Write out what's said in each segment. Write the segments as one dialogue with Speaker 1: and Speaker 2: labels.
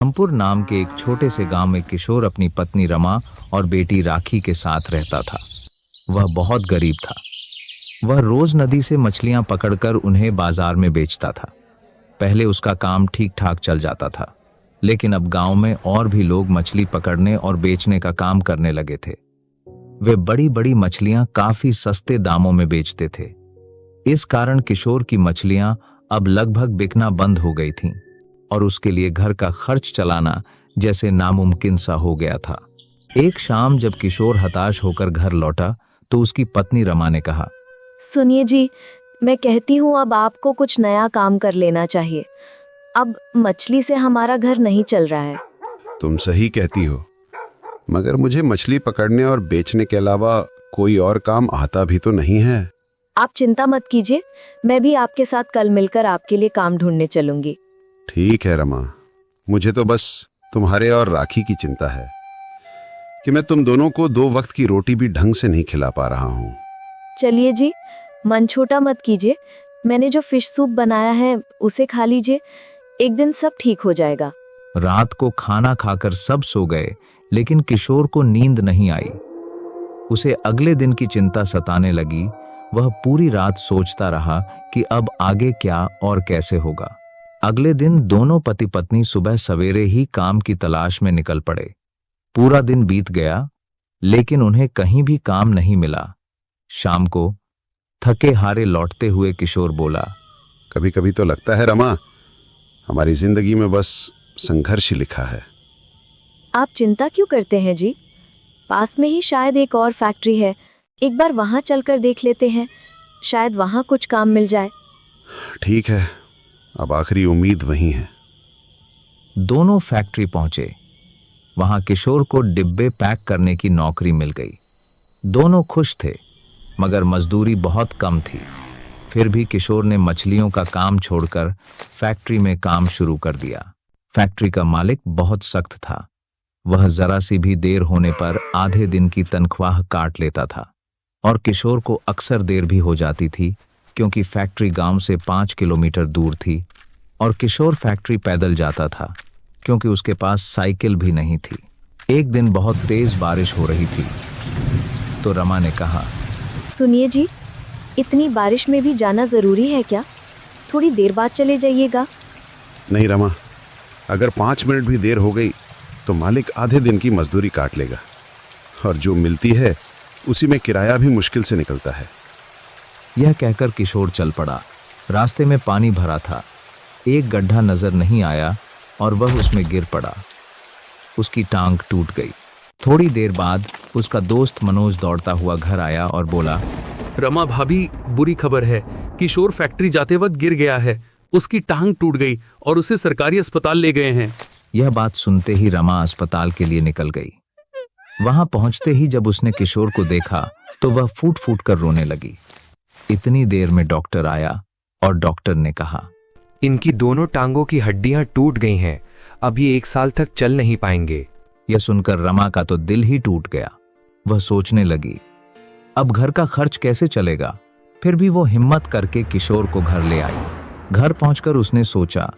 Speaker 1: रामपुर नाम के एक छोटे से गांव में किशोर अपनी पत्नी रमा और बेटी राखी के साथ रहता था। वह बहुत गरीब था। वह रोज नदी से मछलियां पकड़कर उन्हें बाजार में बेचता था। पहले उसका काम ठीक ठाक चल जाता था, लेकिन अब गांव में और भी लोग मछली पकड़ने और बेचने का काम करने लगे थे। वे बड़ी बड़ी मछलियां काफी सस्ते दामों में बेचते थे। इस कारण किशोर की मछलियां अब लगभग बिकना बंद हो गई थीं और उसके लिए घर का खर्च चलाना जैसे नामुमकिन सा हो गया था। एक शाम जब किशोर हताश होकर घर लौटा तो उसकी पत्नी रमा ने कहा,
Speaker 2: सुनिए जी, मैं कहती हूँ अब आपको कुछ नया काम कर लेना चाहिए। अब मछली से हमारा घर नहीं चल रहा है।
Speaker 3: तुम सही कहती हो, मगर मुझे मछली पकड़ने और बेचने के अलावा कोई और काम आता भी तो नहीं है।
Speaker 2: आप चिंता मत कीजिए, मैं भी आपके साथ कल मिलकर आपके लिए काम ढूंढने चलूंगी।
Speaker 3: ठीक है रमा, मुझे तो बस तुम्हारे और राखी की चिंता है कि मैं तुम दोनों को 2 वक्त की रोटी भी ढंग से नहीं खिला पा रहा हूँ।
Speaker 2: चलिए जी, मन छोटा मत कीजिए। मैंने जो फिश सूप बनाया है उसे खा लीजिए, एक दिन सब ठीक हो जाएगा।
Speaker 1: रात को खाना खाकर सब सो गए, लेकिन किशोर को नींद नहीं आई। उसे अगले दिन की चिंता सताने लगी। वह पूरी रात सोचता रहा कि अब आगे क्या और कैसे होगा। अगले दिन दोनों पति पत्नी सुबह सवेरे ही काम की तलाश में निकल पड़े। पूरा दिन बीत गया, लेकिन उन्हें कहीं भी काम नहीं मिला। शाम को थके हारे लौटते हुए किशोर बोला,
Speaker 3: कभी कभी तो लगता है रमा, हमारी जिंदगी में बस संघर्ष ही लिखा है।
Speaker 2: आप चिंता क्यों करते हैं जी? पास में ही शायद एक और फैक्ट्री है, एक बार वहां चलकर देख लेते हैं, शायद वहां कुछ काम मिल जाए।
Speaker 3: ठीक है, अब आखिरी उम्मीद वही है।
Speaker 1: दोनों फैक्ट्री पहुंचे। वहां किशोर को डिब्बे पैक करने की नौकरी मिल गई। दोनों खुश थे, मगर मजदूरी बहुत कम थी। फिर भी किशोर ने मछलियों का काम छोड़कर फैक्ट्री में काम शुरू कर दिया। फैक्ट्री का मालिक बहुत सख्त था। वह जरा सी भी देर होने पर आधे दिन की तनख्वाह काट लेता था और किशोर को अक्सर देर भी हो जाती थी, क्योंकि फैक्ट्री गांव से 5 किलोमीटर दूर थी और किशोर फैक्ट्री पैदल जाता था, क्योंकि उसके पास साइकिल भी नहीं थी। एक दिन बहुत तेज बारिश हो रही थी, तो रमा ने कहा,
Speaker 2: सुनिए जी, इतनी बारिश में भी जाना जरूरी है क्या? थोड़ी देर बाद चले जाइएगा।
Speaker 3: नहीं रमा, अगर 5 मिनट भी देर हो गई तो मालिक आधे दिन की मजदूरी काट लेगा, और जो मिलती है उसी में किराया भी मुश्किल से निकलता है।
Speaker 1: यह कहकर किशोर चल पड़ा। रास्ते में पानी भरा था। एक गड्ढा नजर नहीं आया और वह उसमें गिर पड़ा। उसकी टांग टूट गई। थोड़ी देर बाद उसका दोस्त मनोज दौड़ता हुआ घर आया और बोला,
Speaker 4: रमा भाभी, बुरी खबर है, किशोर फैक्ट्री जाते वक्त गिर गया है। उसकी टांग टूट गई और उसे सरकारी अस्पताल ले गए हैं।
Speaker 1: यह बात सुनते ही रमा अस्पताल के लिए निकल गई। वहां पहुंचते ही जब उसने किशोर को देखा तो वह फूट फूट कर रोने लगी। इतनी देर में डॉक्टर आया और डॉक्टर ने कहा,
Speaker 5: इनकी दोनों टांगों की हड्डियां टूट गई हैं, अब ये 1 साल तक चल नहीं पाएंगे।
Speaker 1: यह सुनकर रमा का तो दिल ही टूट गया। वह सोचने लगी, अब घर का खर्च कैसे चलेगा। फिर भी वो हिम्मत करके किशोर को घर ले आई। घर पहुंचकर उसने सोचा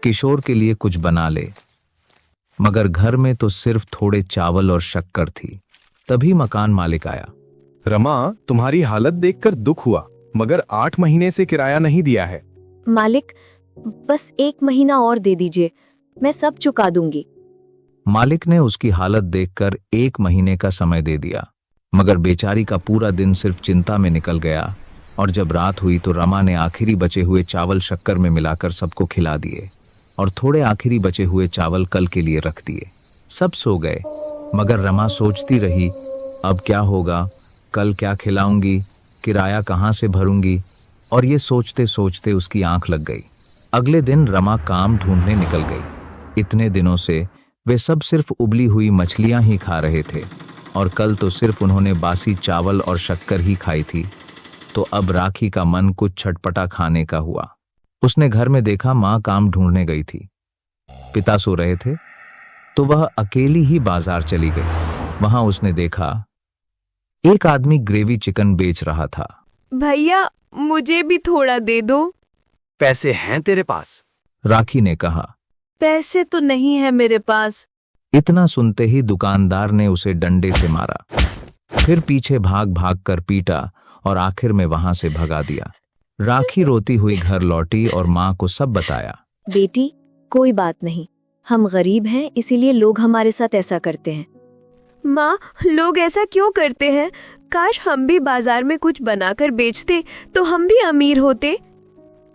Speaker 1: किशोर के लिए कुछ बना ले, मगर घर में तो सिर्फ थोड़े चावल और शक्कर थी। तभी मकान मालिक आया।
Speaker 6: रमा, तुम्हारी हालत देखकर दुख हुआ, मगर 8 महीने से किराया नहीं दिया है।
Speaker 2: मालिक, बस 1 महीना और दे दीजिए, मैं सब चुका दूंगी।
Speaker 1: मालिक ने उसकी हालत देखकर 1 महीने का समय दे दिया, मगर बेचारी का पूरा दिन सिर्फ चिंता में निकल गया। और जब रात हुई तो रमा ने आखिरी बचे हुए चावल शक्कर में मिलाकर सबको खिला दिए और थोड़े आखिरी बचे हुए चावल कल के लिए रख दिए। सब सो गए, मगर रमा सोचती रही, अब क्या होगा, कल क्या खिलाऊंगी, किराया कहाँ से भरूंगी। और ये सोचते सोचते उसकी आंख लग गई। अगले दिन रमा काम ढूंढने निकल गई। इतने दिनों से वे सब सिर्फ उबली हुई मछलियां ही खा रहे थे और कल तो सिर्फ उन्होंने बासी चावल और शक्कर ही खाई थी। तो अब राखी का मन कुछ छटपटा खाने का हुआ। उसने घर में देखा माँ काम ढूंढने गई थी, पिता सो रहे थे, तो वह अकेली ही बाजार चली गई। वहां उसने देखा एक आदमी ग्रेवी चिकन बेच रहा था।
Speaker 7: भैया, मुझे भी थोड़ा दे दो।
Speaker 5: पैसे हैं तेरे पास?
Speaker 1: राखी ने कहा।
Speaker 7: पैसे तो नहीं है मेरे पास।
Speaker 1: इतना सुनते ही दुकानदार ने उसे डंडे से मारा, फिर पीछे भाग भाग कर पीटा और आखिर में वहां से भगा दिया। राखी रोती हुई घर लौटी और माँ को सब बताया।
Speaker 2: बेटी, कोई बात नहीं, हम गरीब हैं इसीलिए लोग हमारे साथ ऐसा करते हैं।
Speaker 7: माँ, लोग ऐसा क्यों करते हैं? काश हम भी बाजार में कुछ बनाकर बेचते तो हम भी अमीर होते।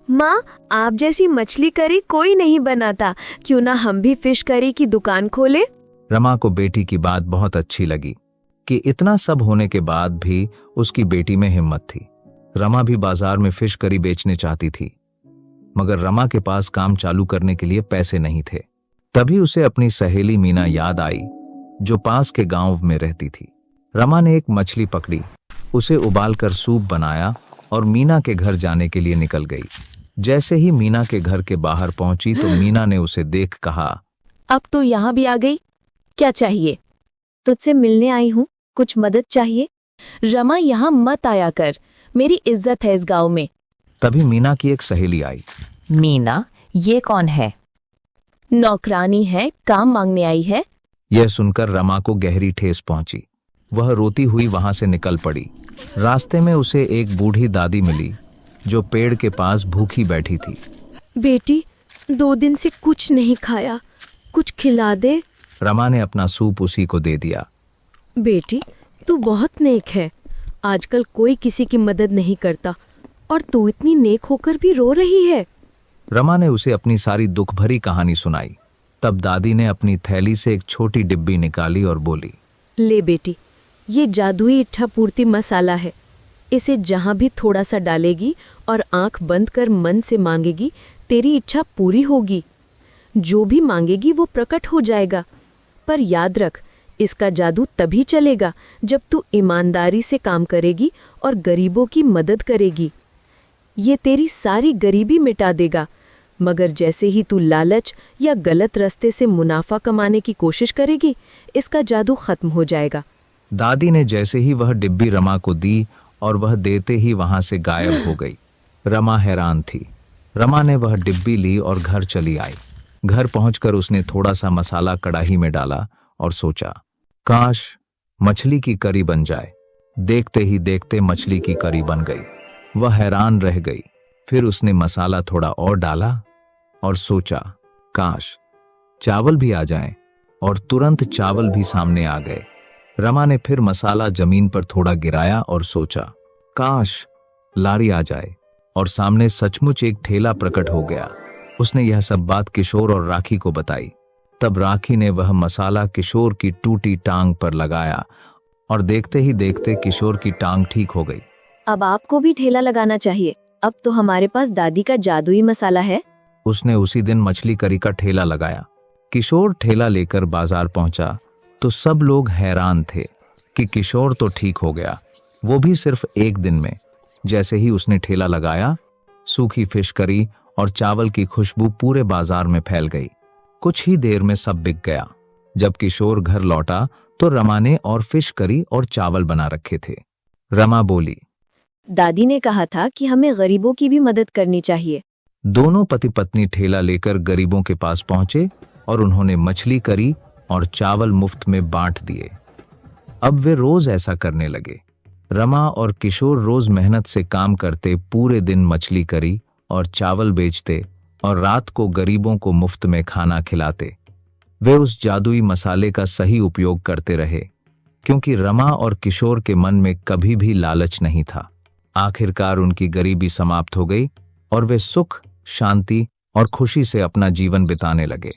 Speaker 7: माँ, आप जैसी मछली करी कोई नहीं बनाता, क्यों ना हम भी फिश करी की दुकान खोले?
Speaker 1: रमा को बेटी की बात बहुत अच्छी लगी कि इतना सब होने के बाद भी उसकी बेटी में हिम्मत थी। रमा भी बाजार में फिश करी बेचने चाहती थी, मगर रमा के पास काम चालू करने के लिए पैसे नहीं थे। तभी उसे अपनी सहेली मीना याद आई, जो पास के गांव में रहती थी। रमा ने एक मछली पकड़ी, उसे उबालकर सूप बनाया और मीना के घर जाने के लिए निकल गई। जैसे ही मीना के घर के बाहर पहुंची तो मीना ने उसे देख कहा,
Speaker 7: अब तो यहाँ भी आ गई, क्या चाहिए?
Speaker 2: तुझसे मिलने आई हूँ, कुछ मदद चाहिए?
Speaker 7: रमा, यहाँ मत आया कर, मेरी इज्जत है इस गांव में।
Speaker 1: तभी मीना की एक सहेली आई।
Speaker 8: मीना, ये कौन है?
Speaker 7: नौकरानी है, काम मांगने आई है।
Speaker 1: यह सुनकर रमा को गहरी ठेस पहुंची। वह रोती हुई वहां से निकल पड़ी। रास्ते में उसे एक बूढ़ी दादी मिली, जो पेड़ के पास भूखी बैठी थी।
Speaker 7: बेटी, 2 दिन से कुछ नहीं खाया, कुछ खिला दे।
Speaker 1: रमा ने अपना सूप उसी को दे दिया।
Speaker 7: बेटी, तू बहुत नेक है, आजकल कोई किसी की मदद नहीं करता और तू इतनी नेक होकर भी रो रही है।
Speaker 1: रमा ने उसे अपनी सारी दुख भरी कहानी सुनाई। तब दादी ने अपनी थैली से एक छोटी डिब्बी निकाली और बोली,
Speaker 7: ले बेटी, ये जादुई इच्छा पूर्ति मसाला है। इसे जहाँ भी थोड़ा सा डालेगी और आंख बंद कर मन से मांगेगी, तेरी इच्छा पूरी होगी। जो भी मांगेगी वो प्रकट हो जाएगा। पर याद रख, इसका जादू तभी चलेगा जब तू ईमानदारी से काम करेगी और गरीबों की मदद करेगी। ये तेरी सारी गरीबी मिटा देगा, मगर जैसे ही तू लालच या गलत रास्ते से मुनाफा कमाने की कोशिश करेगी, इसका जादू खत्म हो जाएगा।
Speaker 1: दादी ने जैसे ही वह डिब्बी रमा को दी और वह देते ही वहां से गायब हो गई। रमा हैरान थी। रमा ने वह डिब्बी ली और घर चली आई। घर पहुंचकर उसने थोड़ा सा मसाला कढ़ाई में डाला और सोचा, काश मछली की करी बन जाए। देखते ही देखते मछली की करी बन गई। वह हैरान रह गई। फिर उसने मसाला थोड़ा और डाला और सोचा, काश चावल भी आ जाएं, और तुरंत चावल भी सामने आ गए। रमा ने फिर मसाला जमीन पर थोड़ा गिराया और सोचा, काश लारी आ जाए, और सामने सचमुच एक ठेला प्रकट हो गया। उसने यह सब बात किशोर और राखी को बताई। तब राखी ने वह मसाला किशोर की टूटी टांग पर लगाया और देखते ही देखते किशोर की टांग ठीक हो गई।
Speaker 2: अब आपको भी ठेला लगाना चाहिए, अब तो हमारे पास दादी का जादुई मसाला है।
Speaker 1: उसने उसी दिन मछली करी का ठेला लगाया। किशोर ठेला लेकर बाजार पहुंचा तो सब लोग हैरान थे कि किशोर तो ठीक हो गया, वो भी सिर्फ एक दिन में। जैसे ही उसने ठेला लगाया, सूखी फिश करी और चावल की खुशबू पूरे बाजार में फैल गई। कुछ ही देर में सब बिक गया। जब किशोर घर लौटा तो रमा ने और फिश करी और चावल बना रखे थे। रमा बोली,
Speaker 2: दादी ने कहा था कि हमें गरीबों की भी मदद करनी चाहिए।
Speaker 1: दोनों पति पत्नी ठेला लेकर गरीबों के पास पहुंचे और उन्होंने मछली करी और चावल मुफ्त में बांट दिए। अब वे रोज ऐसा करने लगे। रमा और किशोर रोज मेहनत से काम करते, पूरे दिन मछली करी और चावल बेचते और रात को गरीबों को मुफ्त में खाना खिलाते। वे उस जादुई मसाले का सही उपयोग करते रहे, क्योंकि रमा और किशोर के मन में कभी भी लालच नहीं था। आखिरकार उनकी गरीबी समाप्त हो गई और वे सुख, शांति और खुशी से अपना जीवन बिताने लगे।